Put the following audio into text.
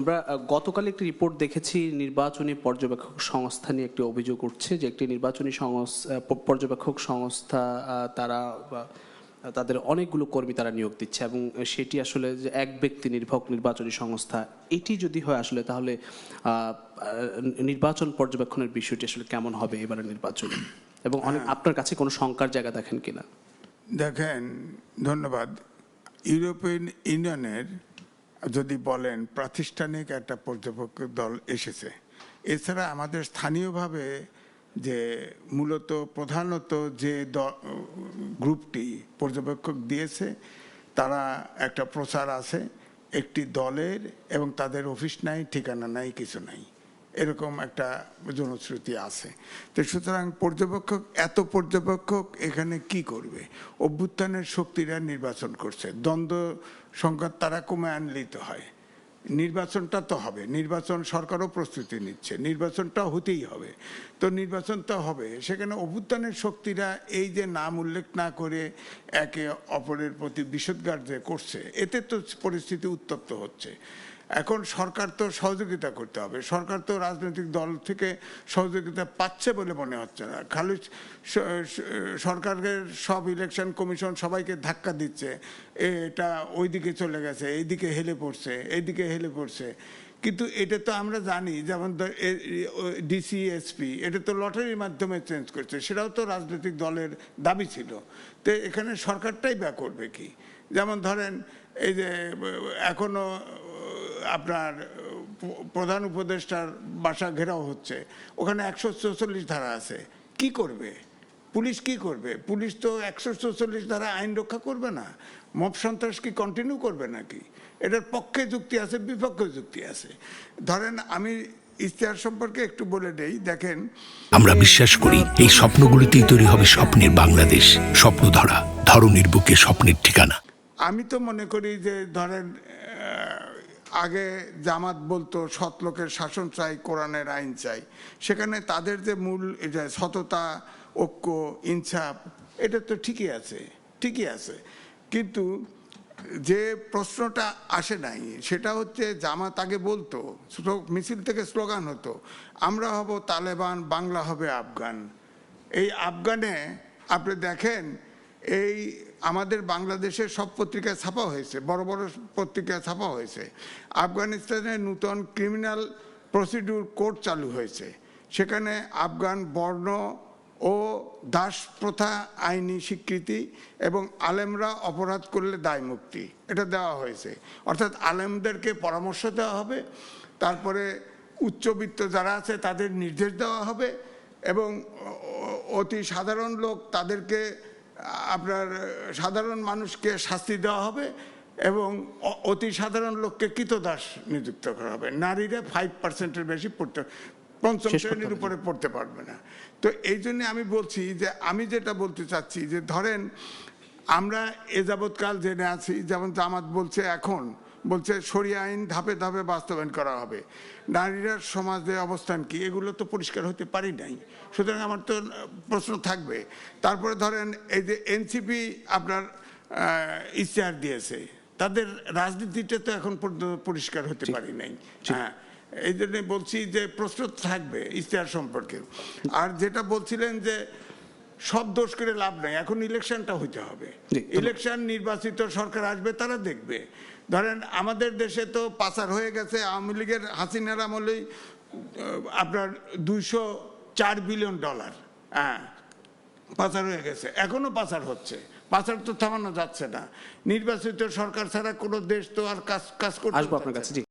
আমরা গতকাল একটি রিপোর্ট দেখেছি, নির্বাচনী পর্যবেক্ষক সংস্থা নিয়ে একটি অভিযোগ উঠছে যে একটি নির্বাচনী পর্যবেক্ষক সংস্থা তারা তাদের অনেকগুলো কর্মী তারা নিয়োগ দিচ্ছে এবং সেটি আসলে যে এক ব্যক্তি নির্ভর নির্বাচনী সংস্থা, এটি যদি হয় আসলে তাহলে নির্বাচন পর্যবেক্ষণের বিষয়টি আসলে কেমন হবে এবারের নির্বাচনে, এবং অনেক আপনার কাছে কোনো শঙ্কার জায়গা দেখেন কিনা? দেখেন, ধন্যবাদ। ইউরোপিয়ান ইউনিয়নের যদি বলেন প্রাতিষ্ঠানিক একটা পর্যবেক্ষক দল এসেছে, এছাড়া আমাদের স্থানীয়ভাবে যে মূলত প্রধানত যে গ্রুপটি পর্যবেক্ষক দিয়েছে তারা একটা প্রচার আছে একটি দলের, এবং তাদের অফিস নাই, ঠিকানা নাই, কিছু নাই, এরকম একটা জনশ্রুতি আছে। তো সুতরাং এত পর্যবেক্ষক এখানে কি করবে? অভ্যুত্থানের শক্তিরা নির্বাচন করছে, দ্বন্দ্ব সংঘাত তারা কমে আনলেই তো হয়। নির্বাচনটা তো হবে, নির্বাচন সরকারও প্রস্তুতি নিচ্ছে, নির্বাচনটা হতেই হবে। তো নির্বাচনটা হবে, সেখানে অভ্যুত্থানের শক্তিরা এই যে নাম উল্লেখ না করে একে অপরের প্রতি বিষোদ্গার যে করছে, এতে তো পরিস্থিতি উত্তপ্ত হচ্ছে। এখন সরকার তো সহযোগিতা করতে হবে, সরকার তো রাজনৈতিক দল থেকে সহযোগিতা পাচ্ছে বলে মনে হচ্ছে না। খালি সরকারের সব ইলেকশন কমিশন সবাইকে ধাক্কা দিচ্ছে, এটা ওইদিকে চলে গেছে, এইদিকে হেলে পড়ছে, এইদিকে হেলে পড়ছে। কিন্তু এটা তো আমরা জানি, যেমন ডিসি এসপি এটা তো লটারির মাধ্যমে চেঞ্জ করছে, সেটাও তো রাজনৈতিক দলের দাবি ছিল। তো এখানে সরকারটাই বা করবে কি? যেমন ধরেন এই যে এখনো আপনার প্রধান উপদেষ্টার বাসা ঘেরাও হচ্ছে, ওখানে 144 ধারা আছে, কি করবে পুলিশ? কি করবে পুলিশ? তো 144 ধারা আইন রক্ষা করবে না। মব সন্ত্রাস কি কন্টিনিউ করবে নাকি? এটার পক্ষে যুক্তি আছে, বিপক্ষে যুক্তি আছে। ধরেন আমি ইশতেহার সম্পর্কে একটু বলে দেই। দেখেন, আমরা বিশ্বাস করি এই স্বপ্নগুলিতেই তৈরি হবে স্বপ্নের বাংলাদেশ। স্বপ্ন ধরা, ধরনীর বুকে স্বপ্নের ঠিকানা। আমি তো মনে করি যে ধরেন আগে জামাত বলতো সৎ লোকের শাসন চাই, কোরআনের আইন চাই। সেখানে তাদের যে মূল এটা সততা, ঐক্য, ইনসাফ, এটা তো ঠিকই আছে, ঠিকই আছে। কিন্তু যে প্রশ্নটা আসে নাই সেটা হচ্ছে, জামাত আগে বলতো, মিছিল থেকে স্লোগান হতো, আমরা হব তালেবান, বাংলা হবে আফগান। এই আফগানে আপনি দেখেন, এই আমাদের বাংলাদেশের সব পত্রিকায় ছাপা হয়েছে, বড় বড় পত্রিকায় ছাপা হয়েছে, আফগানিস্তানে নূতন ক্রিমিনাল প্রসিডিউর কোড চালু হয়েছে। সেখানে আফগান বর্ণ ও দাস প্রথা আইনি স্বীকৃতি, এবং আলেমরা অপরাধ করলে দায় মুক্তি, এটা দেওয়া হয়েছে। অর্থাৎ আলেমদেরকে পরামর্শ দেওয়া হবে, তারপরে উচ্চবিত্ত যারা আছে তাদের নির্দেশ দেওয়া হবে, এবং অতি সাধারণ লোক তাদেরকে আপনার সাধারণ মানুষকে শাস্তি দেওয়া হবে, এবং অতি সাধারণ লোককে কৃতদাস নিযুক্ত করা হবে। নারীরা 5%-এর বেশি পঞ্চম শ্রেণীর উপরে পড়তে পারবে না। তো এই জন্য আমি বলছি যে, আমি যেটা বলতে চাচ্ছি যে ধরেন আমরা এ যাবৎকাল জেনে আছি, যেমন জামাত বলছে, এখন বলছে শরিয়া আইন ধাপে ধাপে বাস্তবায়ন করা হবে। নারীরা সমাজে অবস্থান কি, এগুলো তো পরিষ্কার হতে পারি নাই। সুতরাং আমার তো প্রশ্ন থাকবে। তারপরে ধরেন এই যে এনসিপি আপনার ইশতেহার দিয়েছে, তাদের রাজনীতিটা তো এখন পর্যন্ত পরিষ্কার হতে পারি নাই। হ্যাঁ, এই জন্য বলছি যে প্রশ্ন থাকবে ইশতেহার সম্পর্কে। আর যেটা বলছিলেন যে সব দোষ করে লাভ নাই, এখন ইলেকশনটা হইতে হবে। ইলেকশন, নির্বাচিত সরকার আসবে, তারা দেখবে। ধরেন আমাদের দেশে তো পাচার হয়ে গেছে, আওয়ামী লীগের হাসিনার আমলেই আপনার $204 বিলিয়ন, হ্যাঁ, পাচার হয়ে গেছে, এখনো পাচার হচ্ছে, পাচার তো থামানো যাচ্ছে না। নির্বাচিত সরকার ছাড়া কোনো দেশ তো আর কাজ করতে। আসবো আপনার কাছে। জি।